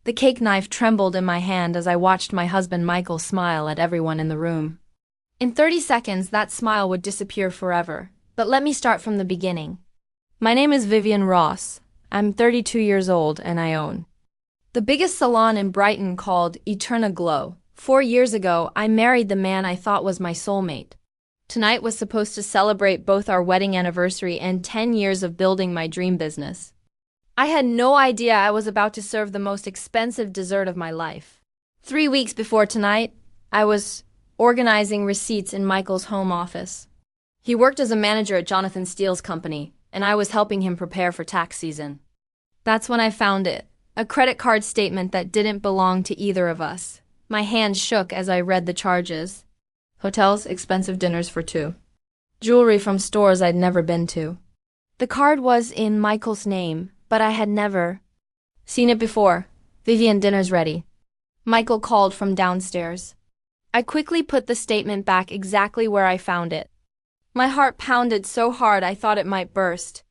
The cake knife trembled in my hand as I watched my husband Michael smile at everyone in the room. In 30 seconds, that smile would disappear forever. But let me start from the beginning. My name is Vivian Ross. I'm 32 years old and I own the biggest salon in Brighton called Eterna Glow. 4 years ago, I married the man I thought was my soulmate. Tonight was supposed to celebrate both our wedding anniversary and 10 years of building my dream business. I had no idea I was about to serve the most expensive dessert of my life. 3 weeks before tonight, I was organizing receipts in Michael's home office. He worked as a manager at Jonathan Steele's company, and I was helping him prepare for tax season. That's when I found it, a credit card statement that didn't belong to either of us. My hand shook as I read the charges. Hotels, expensive dinners for two. Jewelry from stores I'd never been to. The card was in Michael's name, but I had never seen it before. Vivian, dinner's ready. Michael called from downstairs. I quickly put the statement back exactly where I found it. My heart pounded so hard I thought it might burst.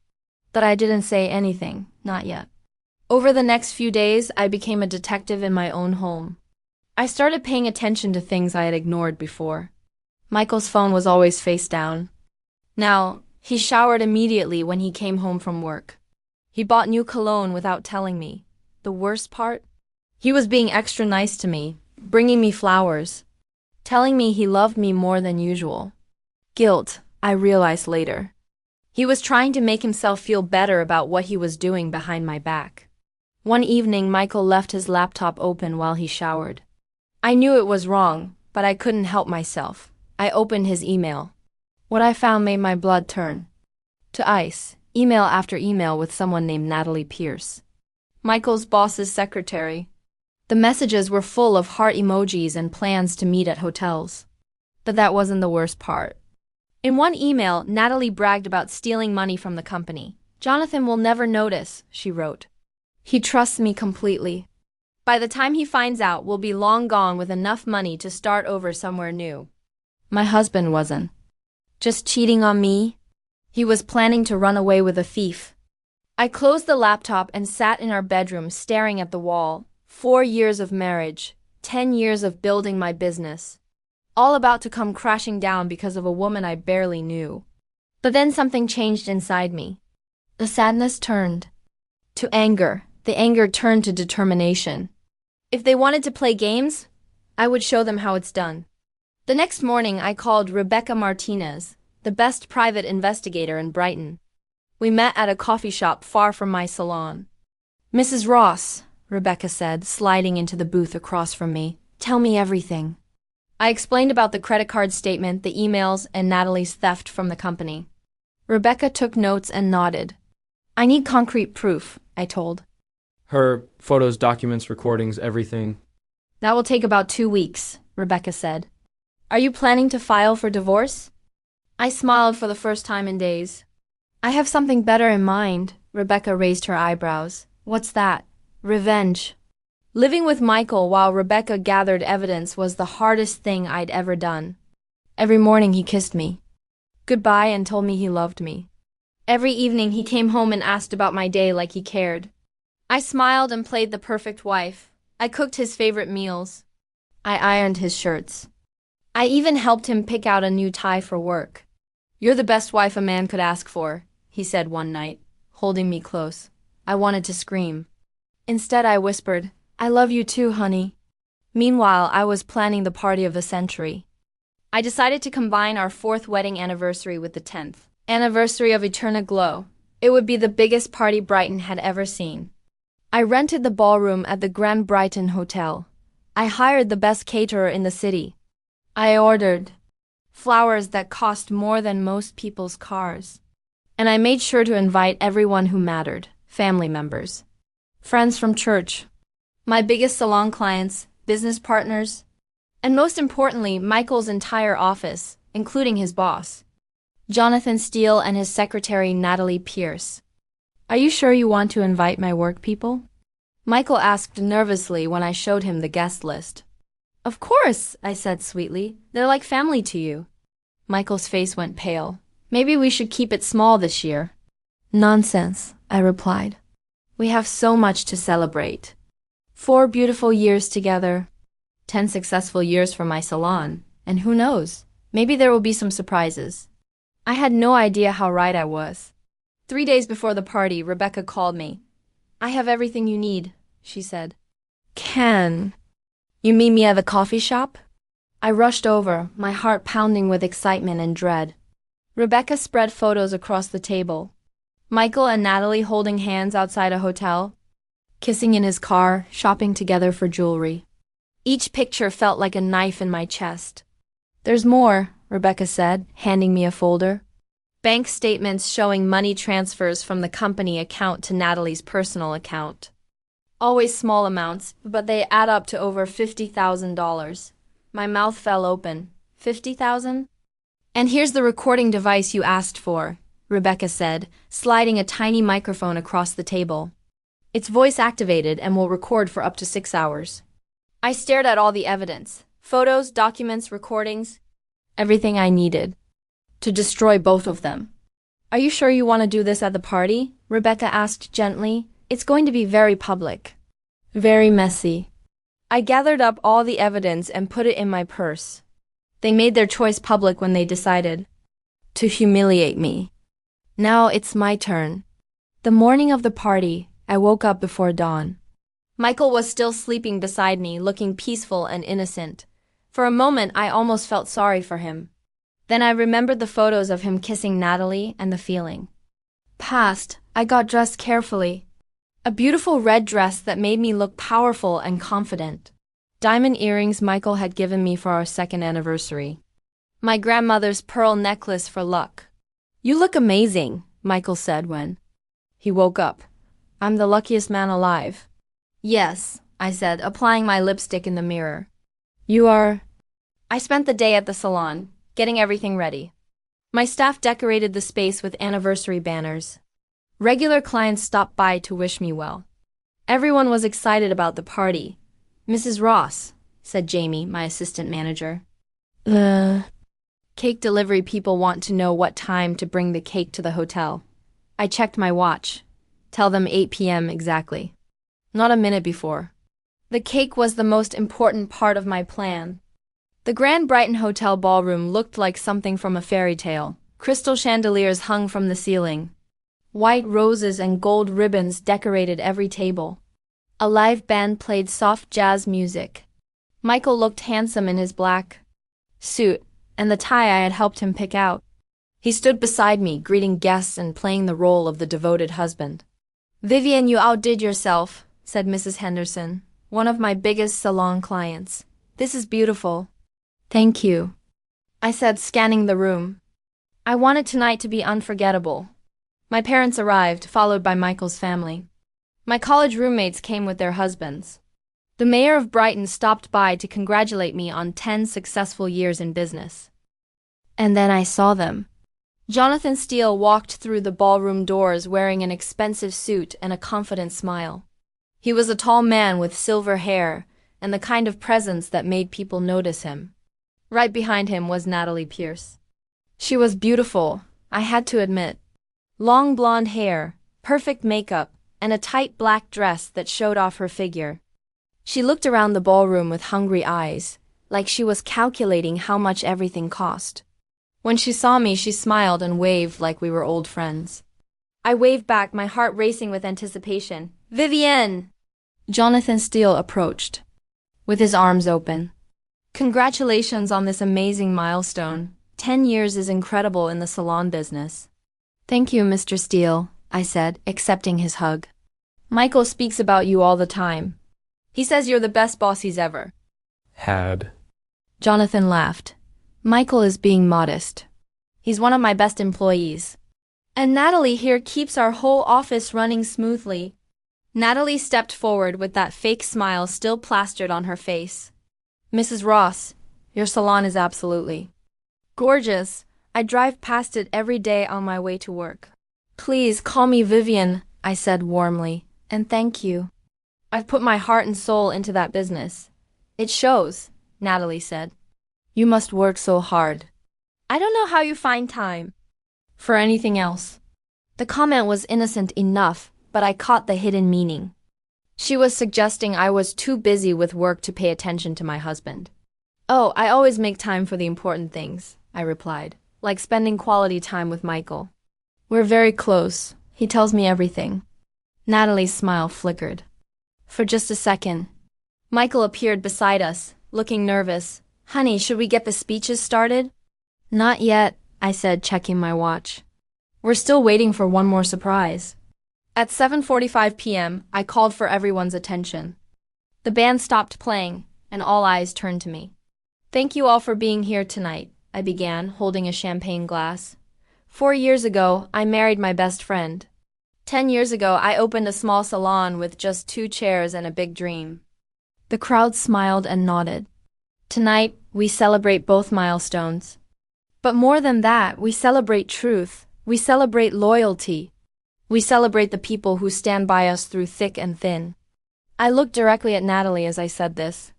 But I didn't say anything, not yet. Over the next few days, I became a detective in my own home. I started paying attention to things I had ignored before. Michael's phone was always face down. Now, he showered immediately when he came home from work. He bought new cologne without telling me. The worst part? He was being extra nice to me, bringing me flowers, telling me he loved me more than usual. Guilt, I realized later. He was trying to make himself feel better about what he was doing behind my back. One evening, Michael left his laptop open while he showered. I knew it was wrong, but I couldn't help myself. I opened his email. What I found made my blood turn to ice, email after email with someone named Natalie Pierce, Michael's boss's secretary. The messages were full of heart emojis and plans to meet at hotels. But that wasn't the worst part. In one email, Natalie bragged about stealing money from the company. Jonathan will never notice, she wrote. He trusts me completely. By the time he finds out, we'll be long gone with enough money to start over somewhere new. My husband wasn't just cheating on me. He was planning to run away with a thief. I closed the laptop and sat in our bedroom staring at the wall. 4 years of marriage, 10 years of building my business, all about to come crashing down because of a woman I barely knew. But then something changed inside me. The sadness turned to anger. The anger turned to determination. If they wanted to play games, I would show them how it's done. The next morning, I called Rebecca Martinez, the best private investigator in Brighton. We met at a coffee shop far from my salon. Mrs. Ross, Rebecca said, sliding into the booth across from me. Tell me everything. I explained about the credit card statement, the emails, and Natalie's theft from the company. Rebecca took notes and nodded. I need concrete proof, I told. Her photos, documents, recordings, everything. That will take about 2 weeks, Rebecca said. Are you planning to file for divorce? I smiled for the first time in days. I have something better in mind, Rebecca raised her eyebrows. What's that? Revenge. Living with Michael while Rebecca gathered evidence was the hardest thing I'd ever done. Every morning he kissed me goodbye and told me he loved me. Every evening he came home and asked about my day like he cared. I smiled and played the perfect wife. I cooked his favorite meals. I ironed his shirts. I even helped him pick out a new tie for work. You're the best wife a man could ask for, he said one night, holding me close. I wanted to scream. Instead, I whispered, I love you too, honey. Meanwhile, I was planning the party of the century. I decided to combine our 4th wedding anniversary with the 10th anniversary of Eterna Glow. It would be the biggest party Brighton had ever seen. I rented the ballroom at the Grand Brighton Hotel. I hired the best caterer in the city. I ordered flowers that cost more than most people's cars. And I made sure to invite everyone who mattered, family members, friends from church, my biggest salon clients, business partners, and most importantly, Michael's entire office, including his boss, Jonathan Steele, and his secretary, Natalie Pierce. Are you sure you want to invite my work people? Michael asked nervously when I showed him the guest list. Of course, I said sweetly. They're like family to you. Michael's face went pale. Maybe we should keep it small this year. Nonsense, I replied. We have so much to celebrate. 4 beautiful years together. 10 successful years for my salon. And who knows, maybe there will be some surprises. I had no idea how right I was. 3 days before the party, Rebecca called me. I have everything you need, she said. Can you meet me at the coffee shop? I rushed over, my heart pounding with excitement and dread. Rebecca spread photos across the table. Michael and Natalie holding hands outside a hotel, kissing in his car, shopping together for jewelry. Each picture felt like a knife in my chest. There's more, Rebecca said, handing me a folder. Bank statements showing money transfers from the company account to Natalie's personal account. Always small amounts, but they add up to over $50,000. My mouth fell open. 50,000? And here's the recording device you asked for, Rebecca said, sliding a tiny microphone across the table. It's voice activated and will record for up to 6 hours. I stared at all the evidence. Photos, documents, recordings. Everything I needed. To destroy both of them. Are you sure you want to do this at the party? Rebecca asked gently. It's going to be very public. Very messy. I gathered up all the evidence and put it in my purse. They made their choice public when they decided to humiliate me. Now it's my turn. The morning of the party, I woke up before dawn. Michael was still sleeping beside me, looking peaceful and innocent. For a moment, I almost felt sorry for him. Then I remembered the photos of him kissing Natalie and the feeling. Past, I got dressed carefully. A beautiful red dress that made me look powerful and confident. Diamond earrings Michael had given me for our 2nd anniversary. My grandmother's pearl necklace for luck. You look amazing, Michael said when he woke up. I'm the luckiest man alive. Yes, I said, applying my lipstick in the mirror. You are? I spent the day at the salon, getting everything ready. My staff decorated the space with anniversary banners. Regular clients stopped by to wish me well. Everyone was excited about the party. Mrs. Ross, said Jamie, my assistant manager. The cake delivery people want to know what time to bring the cake to the hotel. I checked my watch. Tell them 8 p.m. exactly. Not a minute before. The cake was the most important part of my plan. The Grand Brighton Hotel ballroom looked like something from a fairy tale. Crystal chandeliers hung from the ceiling. White roses and gold ribbons decorated every table. A live band played soft jazz music. Michael looked handsome in his black suit and the tie I had helped him pick out. He stood beside me, greeting guests and playing the role of the devoted husband. Vivian, you outdid yourself, said Mrs. Henderson, one of my biggest salon clients. This is beautiful. Thank you, I said, scanning the room. I wanted tonight to be unforgettable. My parents arrived, followed by Michael's family. My college roommates came with their husbands. The mayor of Brighton stopped by to congratulate me on 10 successful years in business. And then I saw them. Jonathan Steele walked through the ballroom doors wearing an expensive suit and a confident smile. He was a tall man with silver hair and the kind of presence that made people notice him. Right behind him was Natalie Pierce. She was beautiful, I had to admit. Long blonde hair, perfect makeup, and a tight black dress that showed off her figure. She looked around the ballroom with hungry eyes, like she was calculating how much everything cost. When she saw me, she smiled and waved like we were old friends. I waved back, my heart racing with anticipation. Vivienne! Jonathan Steele approached, with his arms open. Congratulations on this amazing milestone. 10 years is incredible in the salon business. Thank you, Mr. Steele, I said, accepting his hug. Michael speaks about you all the time. He says you're the best boss he's ever Had. Jonathan laughed. Michael is being modest. He's one of my best employees. And Natalie here keeps our whole office running smoothly. Natalie stepped forward with that fake smile still plastered on her face. Mrs. Ross, your salon is absolutely gorgeous. I drive past it every day on my way to work. Please call me Vivian, I said warmly, and thank you. I've put my heart and soul into that business. It shows, Natalie said. You must work so hard. I don't know how you find time for anything else. The comment was innocent enough, but I caught the hidden meaning. She was suggesting I was too busy with work to pay attention to my husband. Oh, I always make time for the important things, I replied, like spending quality time with Michael. We're very close. He tells me everything. Natalie's smile flickered. For just a second, Michael appeared beside us, looking nervous. Honey, should we get the speeches started? Not yet, I said, checking my watch. We're still waiting for one more surprise. At 7:45 p.m., I called for everyone's attention. The band stopped playing, and all eyes turned to me. Thank you all for being here tonight, I began, holding a champagne glass. 4 years ago, I married my best friend. 10 years ago, I opened a small salon with just 2 chairs and a big dream. The crowd smiled and nodded. Tonight, we celebrate both milestones. But more than that, we celebrate truth. We celebrate loyalty. We celebrate the people who stand by us through thick and thin. I looked directly at Natalie as I said this.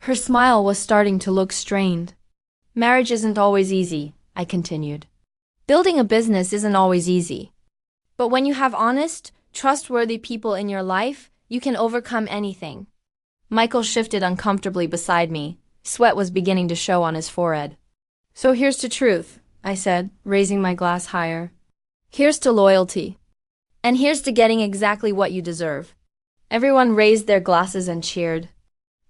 Her smile was starting to look strained. Marriage isn't always easy, I continued. Building a business isn't always easy. But when you have honest, trustworthy people in your life, you can overcome anything. Michael shifted uncomfortably beside me. Sweat was beginning to show on his forehead. So here's to truth, I said, raising my glass higher. Here's to loyalty. And here's to getting exactly what you deserve. Everyone raised their glasses and cheered.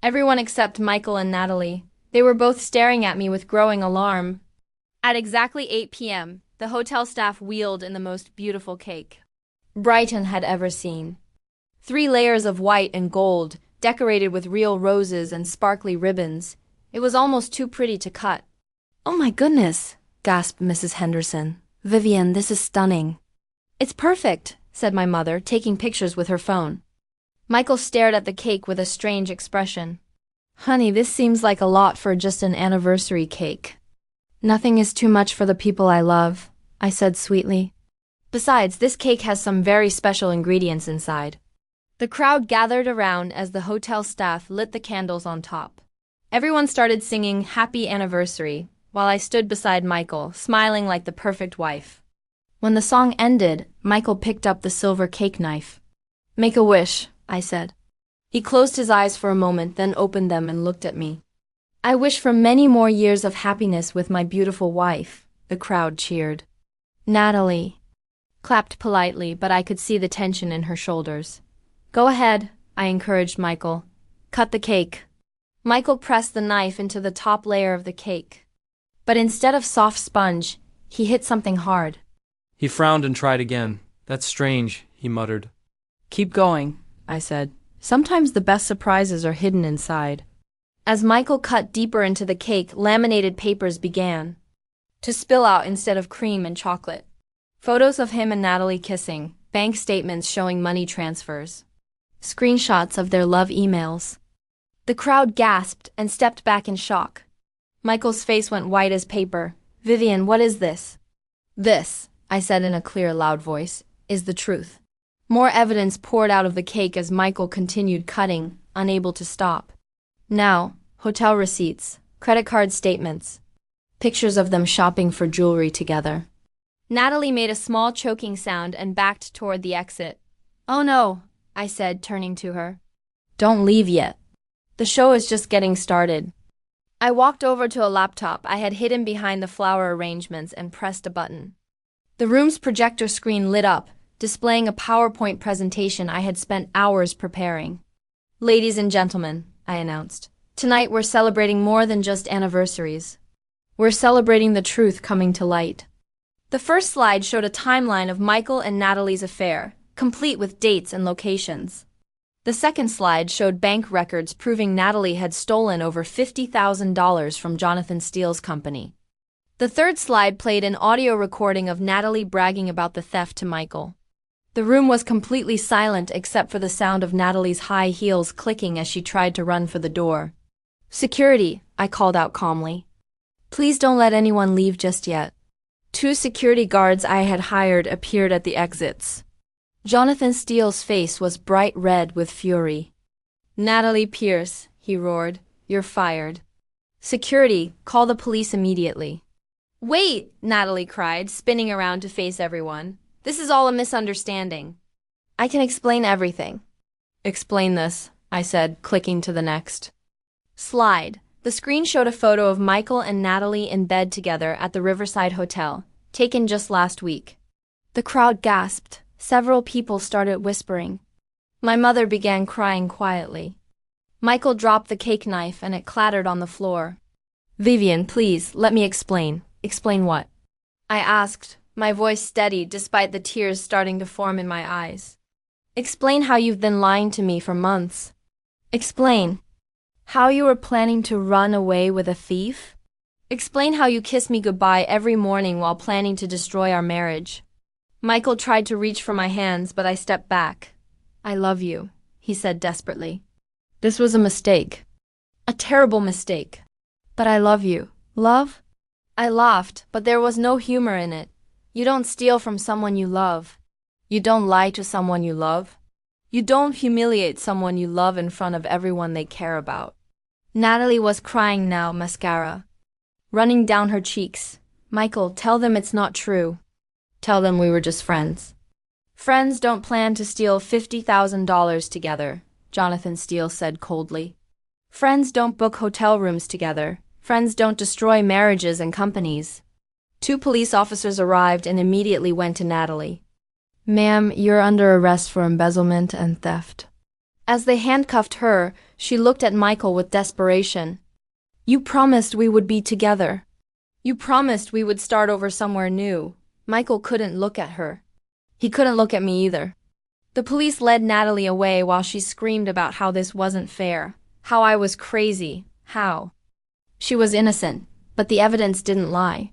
Everyone except Michael and Natalie. They were both staring at me with growing alarm. At exactly 8 p.m., the hotel staff wheeled in the most beautiful cake Brighton had ever seen. 3 layers of white and gold, decorated with real roses and sparkly ribbons. It was almost too pretty to cut. Oh my goodness, gasped Mrs. Henderson. Vivian, this is stunning. It's perfect, said my mother, taking pictures with her phone. Michael stared at the cake with a strange expression. Honey, this seems like a lot for just an anniversary cake. Nothing is too much for the people I love, I said sweetly. Besides, this cake has some very special ingredients inside. The crowd gathered around as the hotel staff lit the candles on top. Everyone started singing Happy Anniversary, while I stood beside Michael, smiling like the perfect wife. When the song ended, Michael picked up the silver cake knife. Make a wish, I said. He closed his eyes for a moment, then opened them and looked at me. I wish for many more years of happiness with my beautiful wife, the crowd cheered. Natalie clapped politely, but I could see the tension in her shoulders. Go ahead, I encouraged Michael. Cut the cake. Michael pressed the knife into the top layer of the cake. But instead of soft sponge, he hit something hard. He frowned and tried again. That's strange, he muttered. Keep going, I said. Sometimes the best surprises are hidden inside. As Michael cut deeper into the cake, laminated papers began to spill out instead of cream and chocolate. Photos of him and Natalie kissing, bank statements showing money transfers, screenshots of their love emails. The crowd gasped and stepped back in shock. Michael's face went white as paper. Vivian, what is this? This, I said in a clear, loud voice, is the truth. More evidence poured out of the cake as Michael continued cutting, unable to stop. Now, hotel receipts, credit card statements, pictures of them shopping for jewelry together. Natalie made a small choking sound and backed toward the exit. Oh no, I said, turning to her. Don't leave yet. The show is just getting started. I walked over to a laptop I had hidden behind the flower arrangements and pressed a button. The room's projector screen lit up, displaying a PowerPoint presentation I had spent hours preparing. Ladies and gentlemen, I announced, tonight we're celebrating more than just anniversaries. We're celebrating the truth coming to light. The first slide showed a timeline of Michael and Natalie's affair, complete with dates and locations. The second slide showed bank records proving Natalie had stolen over $50,000 from Jonathan Steele's company. The third slide played an audio recording of Natalie bragging about the theft to Michael. The room was completely silent except for the sound of Natalie's high heels clicking as she tried to run for the door. Security, I called out calmly. Please don't let anyone leave just yet. 2 security guards I had hired appeared at the exits. Jonathan Steele's face was bright red with fury. Natalie Pierce, he roared, you're fired. Security, call the police immediately. Wait, Natalie cried, spinning around to face everyone. This is all a misunderstanding. I can explain everything. Explain this, I said, clicking to the next slide. The screen showed a photo of Michael and Natalie in bed together at the Riverside Hotel, taken just last week. The crowd gasped. Several people started whispering. My mother began crying quietly. Michael dropped the cake knife and it clattered on the floor. Vivian, please, let me explain. Explain what? I asked, my voice steady despite the tears starting to form in my eyes. Explain how you've been lying to me for months. Explain how you were planning to run away with a thief. Explain how you kissed me goodbye every morning while planning to destroy our marriage. Michael tried to reach for my hands, but I stepped back. I love you, he said desperately. This was a mistake. A terrible mistake. But I love you. Love? I laughed, but there was no humor in it. You don't steal from someone you love. You don't lie to someone you love. You don't humiliate someone you love in front of everyone they care about. Natalie was crying now, mascara running down her cheeks. Michael, tell them it's not true. Tell them we were just friends. Friends don't plan to steal $50,000 together, Jonathan Steele said coldly. Friends don't book hotel rooms together. Friends don't destroy marriages and companies. 2 police officers arrived and immediately went to Natalie. Ma'am, you're under arrest for embezzlement and theft. As they handcuffed her, she looked at Michael with desperation. You promised we would be together. You promised we would start over somewhere new. Michael couldn't look at her. He couldn't look at me either. The police led Natalie away while she screamed about how this wasn't fair, how I was crazy, how she was innocent, but the evidence didn't lie.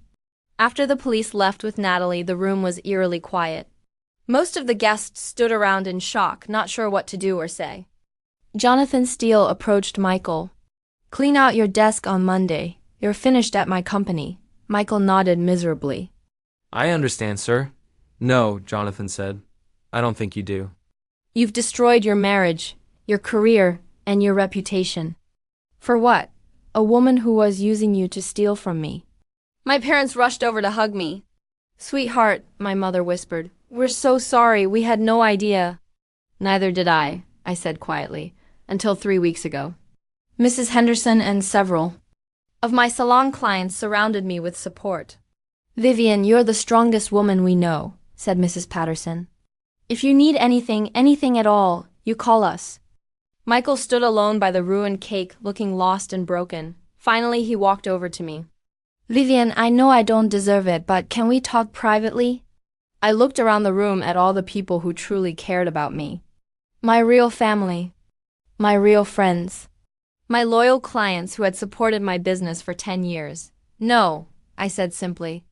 After the police left with Natalie, the room was eerily quiet. Most of the guests stood around in shock, not sure what to do or say. Jonathan Steele approached Michael. Clean out your desk on Monday. You're finished at my company. Michael nodded miserably. I understand, sir. No, Jonathan said. I don't think you do. You've destroyed your marriage, your career, and your reputation. For what? A woman who was using you to steal from me. My parents rushed over to hug me. Sweetheart, my mother whispered. We're so sorry, we had no idea. Neither did I said quietly, until 3 weeks ago. Mrs. Henderson and several of my salon clients surrounded me with support. Vivian, you're the strongest woman we know, said Mrs. Patterson. If you need anything at all, you call us. Michael stood alone by the ruined cake, looking lost and broken. Finally, he walked over to me. Vivian, I know I don't deserve it, but can we talk privately? I looked around the room at all the people who truly cared about me. My real family. My real friends. My loyal clients who had supported my business for 10 years. No, I said simply.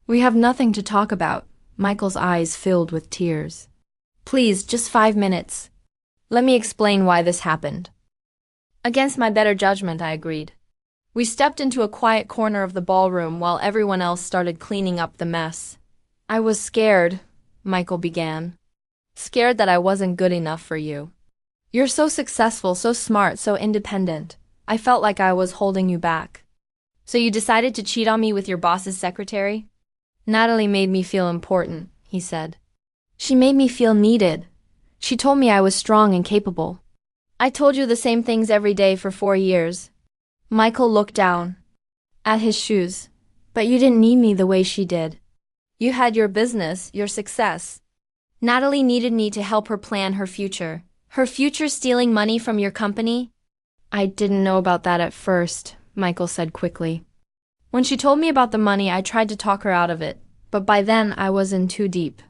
We have nothing to talk about. Michael's eyes filled with tears. Please, just 5 minutes. Let me explain why this happened. Against my better judgment, I agreed. We stepped into a quiet corner of the ballroom while everyone else started cleaning up the mess. I was scared, Michael began. Scared that I wasn't good enough for you. You're so successful, so smart, so independent. I felt like I was holding you back. So you decided to cheat on me with your boss's secretary? Natalie made me feel important, he said. She made me feel needed. She told me I was strong and capable. I told you the same things every day for 4 years. Michael looked down at his shoes. But you didn't need me the way she did. You had your business, your success. Natalie needed me to help her plan her future. Her future stealing money from your company? I didn't know about that at first, Michael said quickly. When she told me about the money, I tried to talk her out of it, but by then I was in too deep.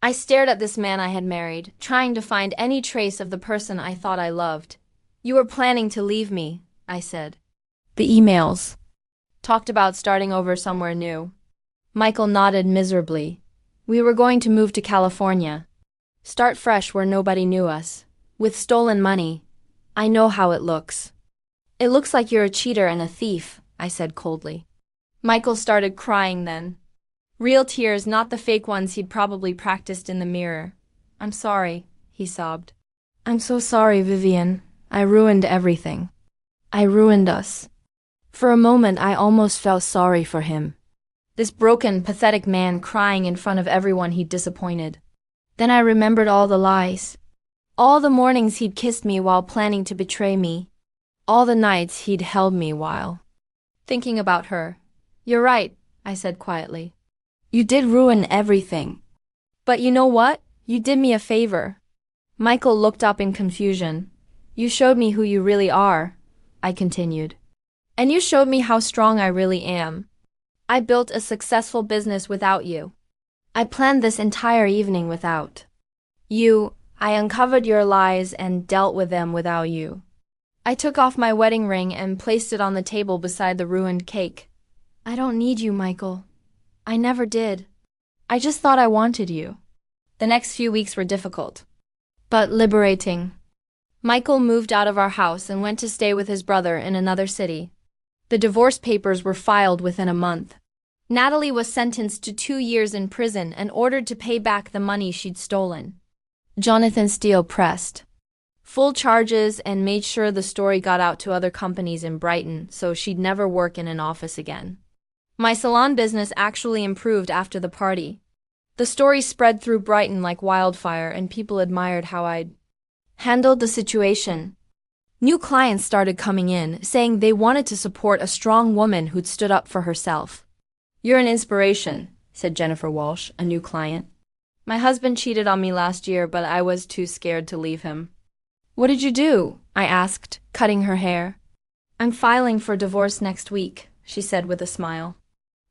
I stared at this man I had married, trying to find any trace of the person I thought I loved. You were planning to leave me, I said. The emails talked about starting over somewhere new. Michael nodded miserably. We were going to move to California. Start fresh where nobody knew us. With stolen money. I know how it looks. It looks like you're a cheater and a thief, I said coldly. Michael started crying then. Real tears, not the fake ones he'd probably practiced in the mirror. I'm sorry, he sobbed. I'm so sorry, Vivian. I ruined everything. I ruined us. For a moment, I almost felt sorry for him. This broken, pathetic man crying in front of everyone he'd disappointed. Then I remembered all the lies. All the mornings he'd kissed me while planning to betray me. All the nights he'd held me while thinking about her. You're right, I said quietly. You did ruin everything. But you know what? You did me a favor. Michael looked up in confusion. You showed me who you really are, I continued. And you showed me how strong I really am. I built a successful business without you. I planned this entire evening without you. I uncovered your lies and dealt with them without you. I took off my wedding ring and placed it on the table beside the ruined cake. I don't need you, Michael. I never did. I just thought I wanted you. The next few weeks were difficult, but liberating. Michael moved out of our house and went to stay with his brother in another city. The divorce papers were filed within a month. Natalie was sentenced to 2 years in prison and ordered to pay back the money she'd stolen. Jonathan Steele pressed full charges and made sure the story got out to other companies in Brighton so she'd never work in an office again. My salon business actually improved after the party. The story spread through Brighton like wildfire and people admired how I'd handled the situation. New clients started coming in, saying they wanted to support a strong woman who'd stood up for herself. You're an inspiration, said Jennifer Walsh, a new client. My husband cheated on me last year, but I was too scared to leave him. What did you do? I asked, cutting her hair. I'm filing for divorce next week, she said with a smile.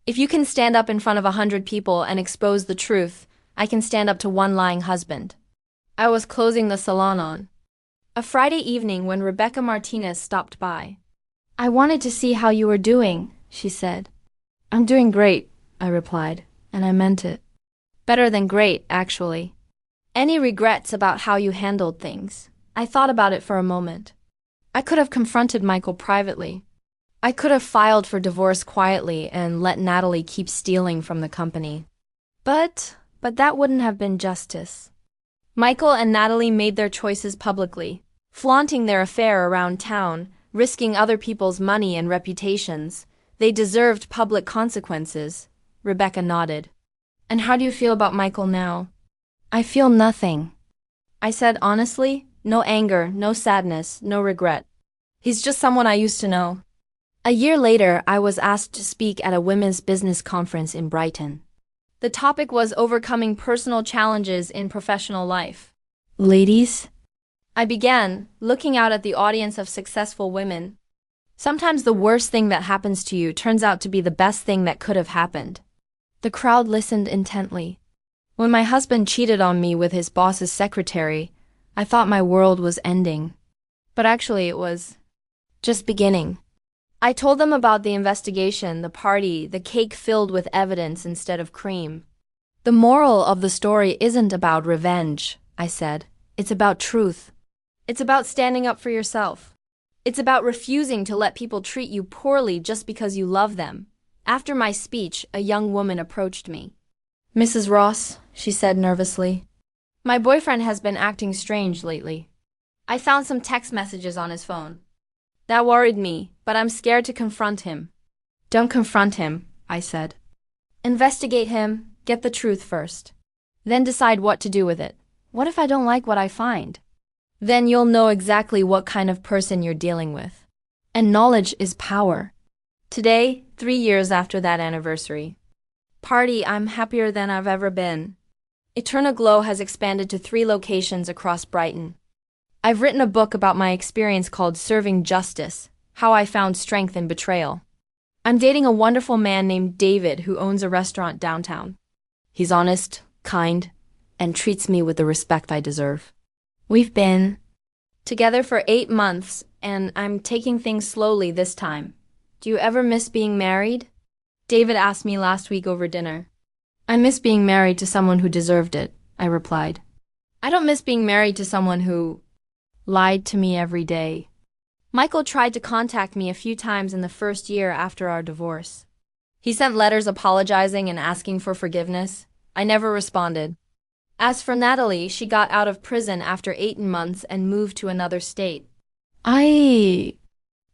If you can stand up in front of 100 people and expose the truth, I can stand up to one lying husband. I was closing the salon on a Friday evening when Rebecca Martinez stopped by. I wanted to see how you were doing, she said. I'm doing great, I replied, and I meant it. Better than great, actually. Any regrets about how you handled things? I thought about it for a moment. I could have confronted Michael privately. I could have filed for divorce quietly and let Natalie keep stealing from the company. But that wouldn't have been justice. Michael and Natalie made their choices publicly, flaunting their affair around town, risking other people's money and reputations. They deserved public consequences. Rebecca nodded. And how do you feel about Michael now? I feel nothing. I said honestly, no anger, no sadness, no regret. He's just someone I used to know. A year later, I was asked to speak at a women's business conference in Brighton. The topic was overcoming personal challenges in professional life. Ladies, I began, looking out at the audience of successful women. Sometimes the worst thing that happens to you turns out to be the best thing that could have happened. The crowd listened intently. When my husband cheated on me with his boss's secretary, I thought my world was ending. But actually it was just beginning. I told them about the investigation, the party, the cake filled with evidence instead of cream. The moral of the story isn't about revenge, I said. It's about truth. It's about standing up for yourself. It's about refusing to let people treat you poorly just because you love them. After my speech, a young woman approached me. Mrs. Ross, she said nervously. My boyfriend has been acting strange lately. I found some text messages on his phone. That worried me, but I'm scared to confront him. Don't confront him, I said. Investigate him, get the truth first. Then decide what to do with it. What if I don't like what I find? Then you'll know exactly what kind of person you're dealing with. And knowledge is power. Today, 3 years after that anniversary. Party, I'm happier than I've ever been. Eterna Glow has expanded to 3 locations across Brighton. I've written a book about my experience called Serving Justice, How I Found Strength in Betrayal. I'm dating a wonderful man named David who owns a restaurant downtown. He's honest, kind, and treats me with the respect I deserve. We've been together for 8 months, and I'm taking things slowly this time. Do you ever miss being married? David asked me last week over dinner. I miss being married to someone who deserved it, I replied. I don't miss being married to someone who lied to me every day. Michael tried to contact me a few times in the first year after our divorce. He sent letters apologizing and asking for forgiveness. I never responded. As for Natalie, she got out of prison after 8 months and moved to another state. I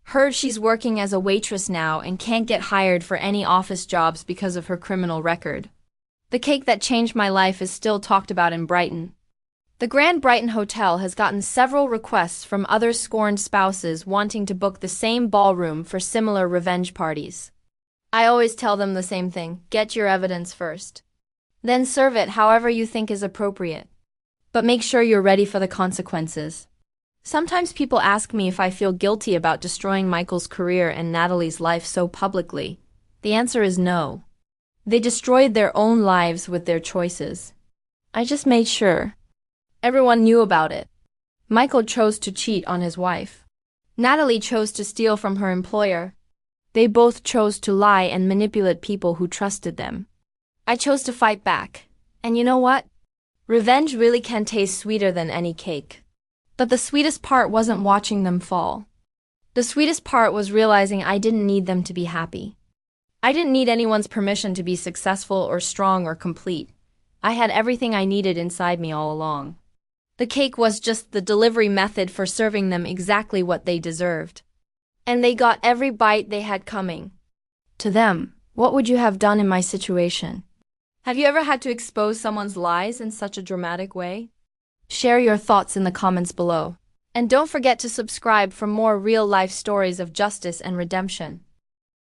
heard she's working as a waitress now and can't get hired for any office jobs because of her criminal record. The cake that changed my life is still talked about in Brighton. The Grand Brighton Hotel has gotten several requests from other scorned spouses wanting to book the same ballroom for similar revenge parties. I always tell them the same thing: get your evidence first. Then serve it however you think is appropriate. But make sure you're ready for the consequences. Sometimes people ask me if I feel guilty about destroying Michael's career and Natalie's life so publicly. The answer is no. They destroyed their own lives with their choices. I just made sure everyone knew about it. Michael chose to cheat on his wife. Natalie chose to steal from her employer. They both chose to lie and manipulate people who trusted them. I chose to fight back. And you know what? Revenge really can taste sweeter than any cake. But the sweetest part wasn't watching them fall. The sweetest part was realizing I didn't need them to be happy. I didn't need anyone's permission to be successful or strong or complete. I had everything I needed inside me all along. The cake was just the delivery method for serving them exactly what they deserved. And they got every bite they had coming. To them, what would you have done in my situation? Have you ever had to expose someone's lies in such a dramatic way? Share your thoughts in the comments below. And don't forget to subscribe for more real-life stories of justice and redemption.